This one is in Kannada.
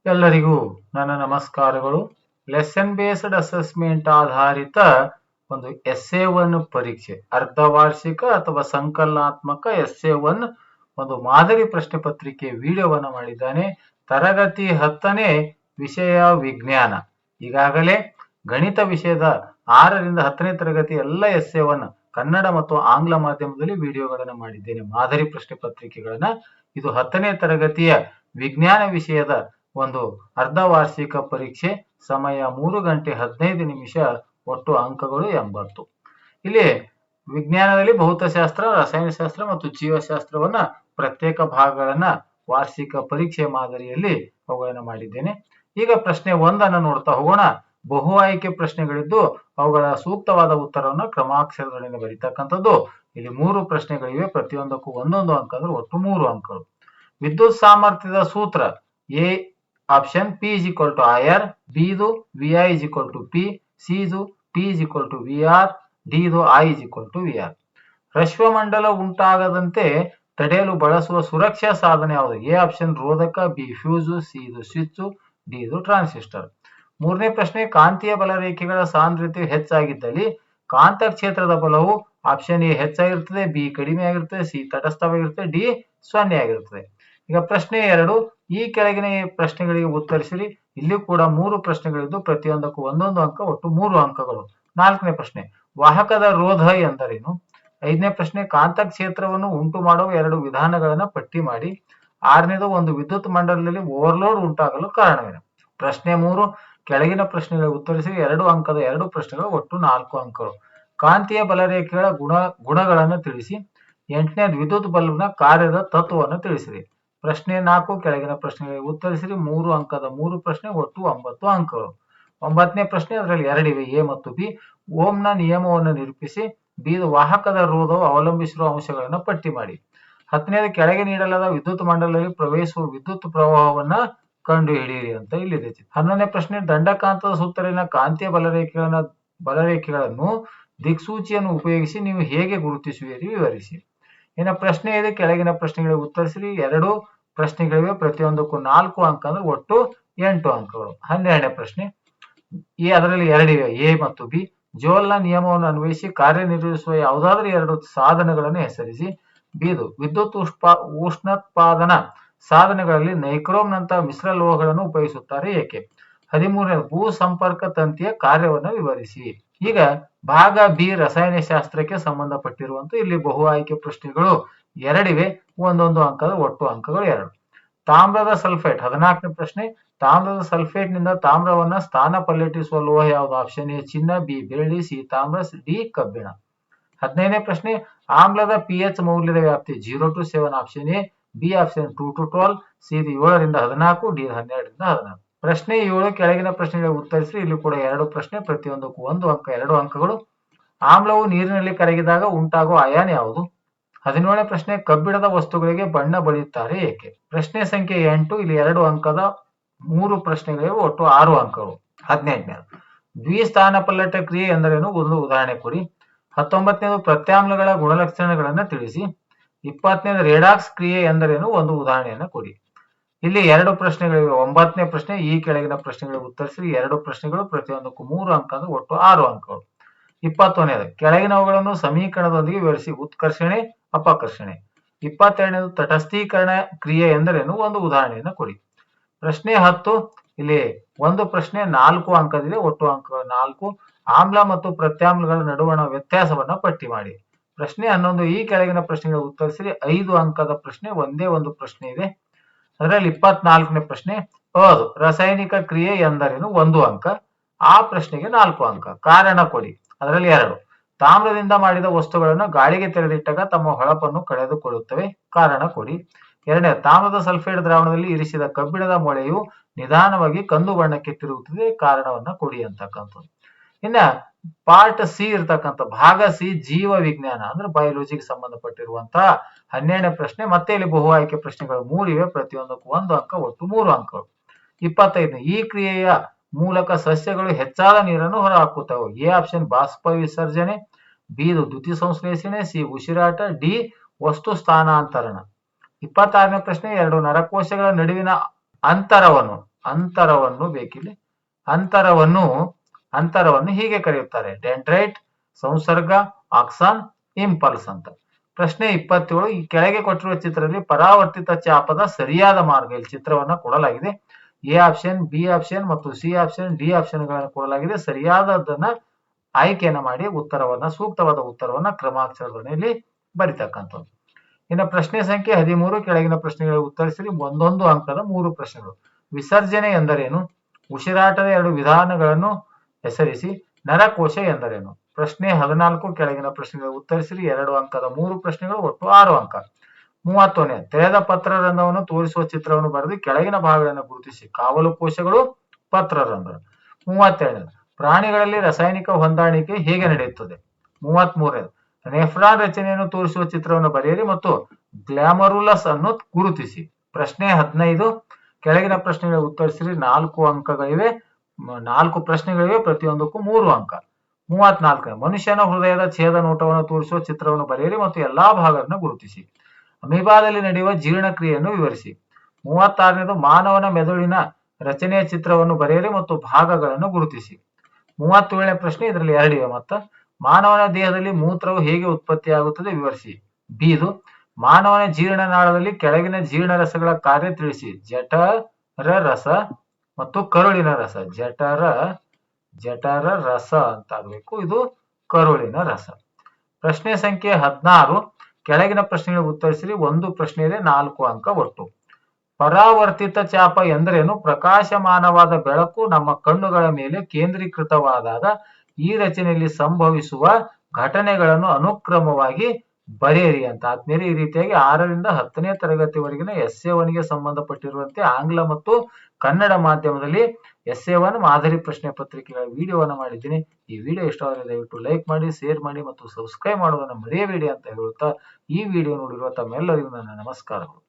ಎಲ್ಲರಿಗೂ ನನ್ನ ನಮಸ್ಕಾರಗಳು. ಲೆಸನ್ ಬೇಸ್ಡ್ ಅಸೆಸ್ಮೆಂಟ್ ಆಧಾರಿತ ಒಂದು SA1 ಪರೀಕ್ಷೆ, ಅರ್ಧವಾರ್ಷಿಕ ಅಥವಾ ಸಂಕಲನಾತ್ಮಕ SA1 ಒಂದು ಮಾದರಿ ಪ್ರಶ್ನೆ ಪತ್ರಿಕೆ ವಿಡಿಯೋವನ್ನು ಮಾಡಿದ್ದಾನೆ. ತರಗತಿ 10ನೇ ವಿಷಯ ವಿಜ್ಞಾನ. ಈಗಾಗಲೇ ಗಣಿತ ವಿಷಯದ 6ರಿಂದ 10ನೇ ತರಗತಿ ಎಲ್ಲ SA1 ಕನ್ನಡ ಮತ್ತು ಆಂಗ್ಲ ಮಾಧ್ಯಮದಲ್ಲಿ ವಿಡಿಯೋಗಳನ್ನು ಮಾಡಿದ್ದೇನೆ, ಮಾದರಿ ಪ್ರಶ್ನೆ ಪತ್ರಿಕೆಗಳನ್ನ. ಇದು 10ನೇ ತರಗತಿಯ ವಿಜ್ಞಾನ ವಿಷಯದ ಒಂದು ಅರ್ಧವಾರ್ಷಿಕ ಪರೀಕ್ಷೆ. ಸಮಯ 3 ಗಂಟೆ 15 ನಿಮಿಷ. ಒಟ್ಟು ಅಂಕಗಳು 80. ಇಲ್ಲಿ ವಿಜ್ಞಾನದಲ್ಲಿ ಭೌತಶಾಸ್ತ್ರ, ರಸಾಯನಶಾಸ್ತ್ರ ಮತ್ತು ಜೀವಶಾಸ್ತ್ರವನ್ನ ಪ್ರತ್ಯೇಕ ಭಾಗಗಳನ್ನ ವಾರ್ಷಿಕ ಪರೀಕ್ಷೆ ಮಾದರಿಯಲ್ಲಿ ಅವುಗಳನ್ನ ಮಾಡಿದ್ದೇನೆ. ಈಗ ಪ್ರಶ್ನೆ 1 ನೋಡ್ತಾ ಹೋಗೋಣ. ಬಹು ಆಯ್ಕೆ ಪ್ರಶ್ನೆಗಳಿದ್ದು ಅವುಗಳ ಸೂಕ್ತವಾದ ಉತ್ತರವನ್ನು ಕ್ರಮಾಕ್ಷರಗಳಿಂದ ಬರೀತಕ್ಕಂಥದ್ದು. ಇಲ್ಲಿ 3 ಪ್ರಶ್ನೆಗಳಿವೆ, ಪ್ರತಿಯೊಂದಕ್ಕೂ ಒಂದೊಂದು ಅಂಕ, ಅಂದ್ರೆ ಒಟ್ಟು 3 ಅಂಕಗಳು. ವಿದ್ಯುತ್ ಸಾಮರ್ಥ್ಯದ ಸೂತ್ರ A option P is equal to IR, B ಇದು VI is equal to P, C ಇದು P is equal to VR, D ಇದು I is equal to VR. ರಶ್ವಮಂಡಲ ಉಂಟಾಗದಂತೆ ತಡೆಯಲು ಬಳಸುವ ಸುರಕ್ಷಾ ಸಾಧನ ಯಾವುದು? ಎ ಆಪ್ಷನ್ ರೋಧಕ, ಬಿ ಫ್ಯೂಸ್, ಸಿ ಇದು ಸ್ವಿಚ್, ಡಿ ಇದು ಟ್ರಾನ್ಸಿಸ್ಟರ್. 3ನೇ ಪ್ರಶ್ನೆ, ಕಾಂತೀಯ ಬಲರೇಖೆಗಳ ಸಾಂದ್ರತೆ ಹೆಚ್ಚಾಗಿದ್ದಲ್ಲಿ ಕಾಂತ ಕ್ಷೇತ್ರದ ಬಲವು ಆಪ್ಷನ್ ಎ ಹೆಚ್ಚಾಗಿರ್ತದೆ, ಬಿ ಕಡಿಮೆ ಆಗಿರ್ತದೆ, ಸಿ ತಟಸ್ಥವಾಗಿರ್ತದೆ, ಡಿ 0 ಆಗಿರ್ತದೆ. ಈಗ ಪ್ರಶ್ನೆ 2, ಈ ಕೆಳಗಿನ ಪ್ರಶ್ನೆಗಳಿಗೆ ಉತ್ತರಿಸಿರಿ. ಇಲ್ಲಿ ಕೂಡ 3 ಪ್ರಶ್ನೆಗಳಿದ್ದು ಪ್ರತಿಯೊಂದಕ್ಕೂ ಒಂದೊಂದು ಅಂಕ, ಒಟ್ಟು 3 ಅಂಕಗಳು. 4ನೇ ಪ್ರಶ್ನೆ, ವಾಹಕದ ರೋಧ ಎಂದರೇನು? 5ನೇ ಪ್ರಶ್ನೆ, ಕಾಂತ ಕ್ಷೇತ್ರವನ್ನು ಉಂಟು ಮಾಡುವ 2 ವಿಧಾನಗಳನ್ನ ಪಟ್ಟಿ ಮಾಡಿ. 6ನೇದು, ಒಂದು ವಿದ್ಯುತ್ ಮಂಡಲದಲ್ಲಿ ಓವರ್ಲೋಡ್ ಉಂಟಾಗಲು ಕಾರಣವೇನು? ಪ್ರಶ್ನೆ 3, ಕೆಳಗಿನ ಪ್ರಶ್ನೆಗಳಿಗೆ ಉತ್ತರಿಸಿ. 2 ಅಂಕದ 2 ಪ್ರಶ್ನೆಗಳು, ಒಟ್ಟು 4 ಅಂಕಗಳು. ಕಾಂತೀಯ ಬಲರೇಖೆಗಳ ಗುಣಗಳನ್ನು ತಿಳಿಸಿ. 8ನೇದು, ವಿದ್ಯುತ್ ಬಲ್ಬ್ನ ಕಾರ್ಯದ ತತ್ವವನ್ನು ತಿಳಿಸಿರಿ. ಪ್ರಶ್ನೆ 4, ಕೆಳಗಿನ ಪ್ರಶ್ನೆಗಳಿಗೆ ಉತ್ತರಿಸಿರಿ. 3 ಅಂಕದ 3 ಪ್ರಶ್ನೆ, ಒಟ್ಟು 9 ಅಂಕಗಳು. 9ನೇ ಪ್ರಶ್ನೆ, ಅದರಲ್ಲಿ 2 ಇವೆ, ಎ ಮತ್ತು ಬಿ. ಓಮ್ನ ನಿಯಮವನ್ನು ನಿರೂಪಿಸಿ. ಬಿ ವಾಹಕದ ರೋಧವು ಅವಲಂಬಿಸಿರುವ ಅಂಶಗಳನ್ನು ಪಟ್ಟಿ ಮಾಡಿ. 10ನೇದು, ಕೆಳಗೆ ನೀಡಲಾದ ವಿದ್ಯುತ್ ಮಂಡಲದಲ್ಲಿ ಪ್ರವಹಿಸುವ ವಿದ್ಯುತ್ ಪ್ರವಾಹವನ್ನ ಕಂಡು ಹಿಡಿಯಿರಿ ಅಂತ ಇಲ್ಲಿದೆ. 11ನೇ ಪ್ರಶ್ನೆ, ದಂಡಕಾಂತದ ಸುತ್ತಲಿನ ಕಾಂತೀಯ ಬಲರೇಖೆಗಳನ್ನು ದಿಕ್ಸೂಚಿಯನ್ನು ಉಪಯೋಗಿಸಿ ನೀವು ಹೇಗೆ ಗುರುತಿಸುವಿರಿ? ವಿವರಿಸಿ. ಇನ್ನು ಪ್ರಶ್ನೆ 5, ಕೆಳಗಿನ ಪ್ರಶ್ನೆಗಳಿಗೆ ಉತ್ತರಿಸಿರಿ. 2 ಪ್ರಶ್ನೆಗಳಿವೆ, ಪ್ರತಿಯೊಂದಕ್ಕೂ 4 ಅಂಕ, ಅಂದ್ರೆ ಒಟ್ಟು 8 ಅಂಕಗಳು. 12ನೇ ಪ್ರಶ್ನೆ, ಅದರಲ್ಲಿ 2 ಇವೆ, ಎ ಮತ್ತು ಬಿ. ಜೋಲ್ನ ನಿಯಮವನ್ನು ಅನ್ವಯಿಸಿ ಕಾರ್ಯನಿರ್ವಹಿಸುವ ಯಾವುದಾದ್ರೂ 2 ಸಾಧನಗಳನ್ನು ಹೆಸರಿಸಿ. ಬಿದು, ವಿದ್ಯುತ್ ಉಷ್ಣೋತ್ಪಾದನಾ ಸಾಧನಗಳಲ್ಲಿ ನೈಕ್ರೋಮ್ನಂತಹ ಮಿಶ್ರ ಲೋಹಗಳನ್ನು ಉಪಯೋಗಿಸುತ್ತಾರೆ, ಏಕೆ? 13ನೇ, ಭೂ ಸಂಪರ್ಕ ತಂತಿಯ ಕಾರ್ಯವನ್ನು ವಿವರಿಸಿ. ಈಗ ಭಾಗ ಬಿ, ರಸಾಯನಶಾಸ್ತ್ರಕ್ಕೆ ಸಂಬಂಧಪಟ್ಟಿರುವಂತ ಇಲ್ಲಿ ಬಹು ಆಯ್ಕೆ ಪ್ರಶ್ನೆಗಳು 2 ಇವೆ, ಒಂದೊಂದು ಅಂಕದ, ಒಟ್ಟು ಅಂಕಗಳು 2. ತಾಮ್ರದ ಸಲ್ಫೇಟ್. 14ನೇ ಪ್ರಶ್ನೆ, ತಾಮ್ರದ ಸಲ್ಫೇಟ್ ನಿಂದ ತಾಮ್ರವನ್ನ ಸ್ಥಾನ ಪಲ್ಲಟಿಸುವ ಲೋಹ ಯಾವುದು? ಆಪ್ಷನ್ ಎ ಚಿನ್ನ, ಬಿ ಬೆಳ್ಳಿ, ಸಿ ತಾಮ್ರ, ಡಿ ಕಬ್ಬಿಣ. 15ನೇ ಪ್ರಶ್ನೆ, ಆಮ್ಲದ pH ಮೌಲ್ಯದ ವ್ಯಾಪ್ತಿ 0 to 7, option A, B option 2 to 12, C 7ರಿಂದ 14, ಡಿ 12ರಿಂದ 14. ಪ್ರಶ್ನೆ 7, ಕೆಳಗಿನ ಪ್ರಶ್ನೆಗಳಿಗೆ ಉತ್ತರಿಸಿ. ಇಲ್ಲಿ ಕೂಡ 2 ಪ್ರಶ್ನೆ, ಪ್ರತಿಯೊಂದಕ್ಕೂ 1 ಅಂಕ, 2 ಅಂಕಗಳು. ಆಮ್ಲವು ನೀರಿನಲ್ಲಿ ಕರಗಿದಾಗ ಉಂಟಾಗುವ ಅಯಾನ್ ಯಾವುದು? 17ನೇ ಪ್ರಶ್ನೆ, ಕಬ್ಬಿಣದ ವಸ್ತುಗಳಿಗೆ ಬಣ್ಣ ಬಳಿಯುತ್ತಾರೆ, ಏಕೆ? ಪ್ರಶ್ನೆ ಸಂಖ್ಯೆ 8, ಇಲ್ಲಿ 2 ಅಂಕದ 3 ಪ್ರಶ್ನೆಗಳಿವೆ, ಒಟ್ಟು 6 ಅಂಕಗಳು. 18ನೇ, ದ್ವಿಸ್ಥಾನ ಪಲ್ಲಟ ಕ್ರಿಯೆ ಎಂದರೇನು? ಒಂದು ಉದಾಹರಣೆ ಕೊಡಿ. 19ನೇದು, ಪ್ರತ್ಯಾಮ್ಲಗಳ ಗುಣಲಕ್ಷಣಗಳನ್ನು ತಿಳಿಸಿ. 20ನೇದು, ರೆಡಾಕ್ಸ್ ಕ್ರಿಯೆ ಎಂದರೇನು? ಒಂದು ಉದಾಹರಣೆಯನ್ನು ಕೊಡಿ. ಇಲ್ಲಿ 2 ಪ್ರಶ್ನೆಗಳಿವೆ. 9ನೇ ಪ್ರಶ್ನೆ, ಈ ಕೆಳಗಿನ ಪ್ರಶ್ನೆಗಳಿಗೆ ಉತ್ತರಿಸಿ. 2 ಪ್ರಶ್ನೆಗಳು, ಪ್ರತಿಯೊಂದಕ್ಕೂ 3 ಅಂಕ, ಅಂದ್ರೆ ಒಟ್ಟು 6 ಅಂಕಗಳು. 21ನೇದು, ಕೆಳಗಿನವುಗಳನ್ನು ಸಮೀಕರಣದೊಂದಿಗೆ ವಿವರಿಸಿ. ಉತ್ಕರ್ಷಣೆ, ಅಪಕರ್ಷಣೆ. 22ನೇದು, ತಟಸ್ಥೀಕರಣ ಕ್ರಿಯೆ ಎಂದರೇನು? ಒಂದು ಉದಾಹರಣೆಯನ್ನು ಕೊಡಿ. ಪ್ರಶ್ನೆ 10, ಇಲ್ಲಿ 1 ಪ್ರಶ್ನೆ 4 ಅಂಕದಿದೆ, ಒಟ್ಟು ಅಂಕಗಳು 4. ಆಮ್ಲ ಮತ್ತು ಪ್ರತ್ಯಾಮ್ಲಗಳ ನಡುವಣ ವ್ಯತ್ಯಾಸವನ್ನ ಪಟ್ಟಿ ಮಾಡಿ. ಪ್ರಶ್ನೆ 11, ಈ ಕೆಳಗಿನ ಪ್ರಶ್ನೆಗಳಿಗೆ ಉತ್ತರಿಸಿ. 5 ಅಂಕದ ಪ್ರಶ್ನೆ, ಒಂದೇ ಒಂದು ಪ್ರಶ್ನೆ ಇದೆ. ಅದರಲ್ಲಿ 24ನೇ ಪ್ರಶ್ನೆ, ಹೌದು ರಾಸಾಯನಿಕ ಕ್ರಿಯೆ ಎಂದರೇನು? 1 ಅಂಕ. ಆ ಪ್ರಶ್ನೆಗೆ 4 ಅಂಕ. ಕಾರಣ ಕೊಡಿ. ಅದರಲ್ಲಿ 2, ತಾಮ್ರದಿಂದ ಮಾಡಿದ ವಸ್ತುಗಳನ್ನು ಗಾಳಿಗೆ ತೆರೆದಿಟ್ಟಾಗ ತಮ್ಮ ಹೊಳಪನ್ನು ಕಳೆದುಕೊಳ್ಳುತ್ತವೆ, ಕಾರಣ ಕೊಡಿ. 2ನೇ, ತಾಮ್ರದ ಸಲ್ಫೇಟ್ ದ್ರಾವಣದಲ್ಲಿ ಇರಿಸಿದ ಕಬ್ಬಿಣದ ಮೊಳೆಯು ನಿಧಾನವಾಗಿ ಕಂದು ಬಣ್ಣಕ್ಕೆ ತಿರುಗುತ್ತದೆ, ಕಾರಣವನ್ನ ಕೊಡಿ ಅಂತಕ್ಕಂಥದ್ದು. ಇನ್ನ ಪಾರ್ಟ್ ಸಿ ಇರ್ತಕ್ಕಂಥ ಭಾಗ ಸಿ, ಜೀವ ವಿಜ್ಞಾನ ಅಂದ್ರೆ ಬಯೋಲಜಿಗೆ ಸಂಬಂಧಪಟ್ಟಿರುವಂತಹ 12ನೇ ಪ್ರಶ್ನೆ. ಮತ್ತೆ ಇಲ್ಲಿ ಬಹು ಆಯ್ಕೆ ಪ್ರಶ್ನೆಗಳು 3 ಇವೆ, ಪ್ರತಿಯೊಂದಕ್ಕೂ 1 ಅಂಕ, ಒಟ್ಟು 3 ಅಂಕಗಳು. 25ನೇ, ಈ ಕ್ರಿಯೆಯ ಮೂಲಕ ಸಸ್ಯಗಳು ಹೆಚ್ಚಾದ ನೀರನ್ನು ಹೊರಹಾಕುತ್ತವೆ. ಎ ಆಪ್ಷನ್ ಬಾಷ್ಪ ವಿಸರ್ಜನೆ, ಬಿ ದ್ಯುತಿ ಸಂಶ್ಲೇಷಣೆ, ಸಿ ಉಸಿರಾಟ, ಡಿ ವಸ್ತು ಸ್ಥಾನಾಂತರಣ. 26ನೇ ಪ್ರಶ್ನೆ, 2 ನರಕೋಶಗಳ ನಡುವಿನ ಅಂತರವನ್ನು ಅಂತರವನ್ನು ಬೇಕಿಲ್ಲಿ ಅಂತರವನ್ನು ಹೀಗೆ ಕರೆಯುತ್ತಾರೆ. ಡೆಂಡ್ರೈಟ್, ಸಂಸರ್ಗ, ಆಕ್ಸಾನ್, ಇಂಪಲ್ಸ್ ಅಂತ. ಪ್ರಶ್ನೆ 27. ಈ ಕೆಳಗೆ ಕೊಟ್ಟಿರುವ ಚಿತ್ರದಲ್ಲಿ ಪರಾವರ್ತಿತ ಚಾಪದ ಸರಿಯಾದ ಮಾರ್ಗ, ಇಲ್ಲಿ ಚಿತ್ರವನ್ನ ಕೊಡಲಾಗಿದೆ. ಎ ಆಪ್ಷನ್, ಬಿ ಆಪ್ಷನ್ ಮತ್ತು ಸಿ ಆಪ್ಷನ್, ಡಿ ಆಪ್ಷನ್ ಗಳನ್ನು ಕೊಡಲಾಗಿದೆ. ಸರಿಯಾದದನ್ನ ಆಯ್ಕೆಯನ್ನ ಮಾಡಿ ಸೂಕ್ತವಾದ ಉತ್ತರವನ್ನ ಕ್ರಮಾಕ್ಷರದಲ್ಲಿ ಬರಿತಕ್ಕಂಥದ್ದು. ಇನ್ನು ಪ್ರಶ್ನೆ ಸಂಖ್ಯೆ 13. ಕೆಳಗಿನ ಪ್ರಶ್ನೆಗಳಿಗೆ ಉತ್ತರಿಸಿರಿ. 1 ಅಂಕದ 3 ಪ್ರಶ್ನೆಗಳು. ವಿಸರ್ಜನೆ ಎಂದರೇನು? ಉಸಿರಾಟದ 2 ವಿಧಾನಗಳನ್ನು ಹೆಸರಿಸಿ. ನರಕೋಶ ಎಂದರೇನು? ಪ್ರಶ್ನೆ 14. ಕೆಳಗಿನ ಪ್ರಶ್ನೆಗಳಿಗೆ ಉತ್ತರಿಸಿರಿ. 2 ಅಂಕದ 3 ಪ್ರಶ್ನೆಗಳು, ಒಟ್ಟು 6 ಅಂಕ. 31. ತೆರೆದ ಪತ್ರರಂಧ್ರವನ್ನು ತೋರಿಸುವ ಚಿತ್ರವನ್ನು ಬರೆದು ಕೆಳಗಿನ ಭಾಗಗಳನ್ನು ಗುರುತಿಸಿ. ಕಾವಲು ಕೋಶಗಳು, ಪತ್ರರಂಧ್ರ. 32. ಪ್ರಾಣಿಗಳಲ್ಲಿ ರಾಸಾಯನಿಕ ಹೊಂದಾಣಿಕೆ ಹೇಗೆ ನಡೆಯುತ್ತದೆ? 33. ನೆಫ್ರಾನ್ ರಚನೆಯನ್ನು ತೋರಿಸುವ ಚಿತ್ರವನ್ನು ಬರೆಯಿರಿ ಮತ್ತು ಗ್ಲಾಮರುಲಸ್ ಅನ್ನು ಗುರುತಿಸಿ. ಪ್ರಶ್ನೆ 15. ಕೆಳಗಿನ ಪ್ರಶ್ನೆಗಳಿಗೆ ಉತ್ತರಿಸಿರಿ. 4 ಅಂಕಗಳಿವೆ, 4 ಪ್ರಶ್ನೆಗಳಿವೆ, ಪ್ರತಿಯೊಂದಕ್ಕೂ 3 ಅಂಕ. 34. ಮನುಷ್ಯನ ಹೃದಯದ ಛೇದ ನೋಟವನ್ನು ತೋರಿಸುವ ಚಿತ್ರವನ್ನು ಬರೆಯಿರಿ ಮತ್ತು ಎಲ್ಲಾ ಭಾಗಗಳನ್ನು ಗುರುತಿಸಿ. ಅಮೀಬಾದಲ್ಲಿ ನಡೆಯುವ ಜೀರ್ಣಕ್ರಿಯೆಯನ್ನು ವಿವರಿಸಿ. 36. ಮಾನವನ ಮೆದುಳಿನ ರಚನೆಯ ಚಿತ್ರವನ್ನು ಬರೆಯಿರಿ ಮತ್ತು ಭಾಗಗಳನ್ನು ಗುರುತಿಸಿ. 37ನೇ ಪ್ರಶ್ನೆ, ಇದರಲ್ಲಿ 2 ಇವೆ. ಮಾನವನ ದೇಹದಲ್ಲಿ ಮೂತ್ರವು ಹೇಗೆ ಉತ್ಪತ್ತಿಯಾಗುತ್ತದೆ ವಿವರಿಸಿ. ಬಿದು, ಮಾನವನ ಜೀರ್ಣನಾಳದಲ್ಲಿ ಕೆಳಗಿನ ಜೀರ್ಣರಸಗಳ ಕಾರ್ಯ ತಿಳಿಸಿ. ಜಠರ ರಸ ಮತ್ತು ಕರುಳಿನ ರಸ. ಜಠರ ರಸ ಅಂತ ಆಗ್ಬೇಕು, ಇದು ಕರುಳಿನ ರಸ. ಪ್ರಶ್ನೆ ಸಂಖ್ಯೆ 16. ಕೆಳಗಿನ ಪ್ರಶ್ನೆಗಳಿಗೆ ಉತ್ತರಿಸಿರಿ. 1 ಪ್ರಶ್ನೆ ಇದೆ, 4 ಅಂಕ ಒಟ್ಟು. ಪರಾವರ್ತಿತ ಚಾಪ ಎಂದರೇನು? ಪ್ರಕಾಶಮಾನವಾದ ಬೆಳಕು ನಮ್ಮ ಕಣ್ಣುಗಳ ಮೇಲೆ ಕೇಂದ್ರೀಕೃತವಾದಾಗ ಈ ರಚನೆಯಲ್ಲಿ ಸಂಭವಿಸುವ ಘಟನೆಗಳನ್ನು ಅನುಕ್ರಮವಾಗಿ ಬರೆಯಿರಿ ಅಂತ. ಆದ್ಮೇಲೆ ಈ ರೀತಿಯಾಗಿ 6ರಿಂದ 10ನೇ ತರಗತಿವರೆಗಿನ ಎಸ್ಎ1ಗೆ ಸಂಬಂಧಪಟ್ಟಿರುವಂತೆ ಆಂಗ್ಲ ಮತ್ತು ಕನ್ನಡ ಮಾಧ್ಯಮದಲ್ಲಿ ಎಸ್ಎ1 ಮಾದರಿ ಪ್ರಶ್ನೆ ಪತ್ರಿಕೆಗಳ ವಿಡಿಯೋವನ್ನು ಮಾಡಿದ್ದೀನಿ. ಈ ವಿಡಿಯೋ ಇಷ್ಟವಾದರೆ ದಯವಿಟ್ಟು ಲೈಕ್ ಮಾಡಿ, ಶೇರ್ ಮಾಡಿ ಮತ್ತು ಸಬ್ಸ್ಕ್ರೈಬ್ ಮಾಡುವುದನ್ನು ಮರೆಯಬೇಡಿ ಅಂತ ಹೇಳುತ್ತಾ ಈ ವಿಡಿಯೋ ನೋಡಿರುವ ತಮ್ಮೆಲ್ಲರಿಗೂ ನನ್ನ ನಮಸ್ಕಾರಗಳು.